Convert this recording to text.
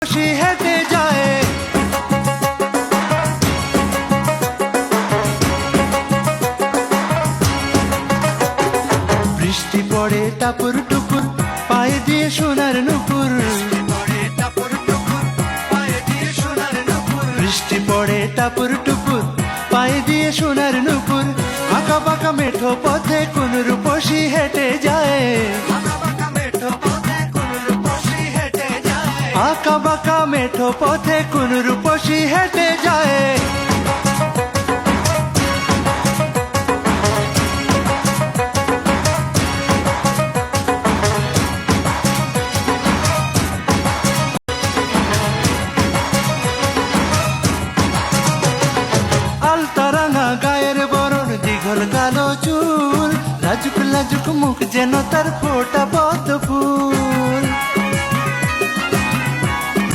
খুশি হেঁটে যায়। বৃষ্টি পড়ে টাপুর টুপুর, পায়ে দিয়ে সোনার নুপুর। বৃষ্টি পড়ে টাপুর টুপুর, পায়ে দিয়ে সোনার নুপুর। আঁকা বাঁকা মেঠো পথে কোন রূপসী হেঁটে যায়। আঁকা বাঁকা মেঠো পথে কোন রূপসী হেঁটে যায়। আলতারাঙা গায়ের বরণ, দীঘল কালো চুল, লাজুক লাজুক মুখ যেন তার ফোটা পদ্ম ফুল।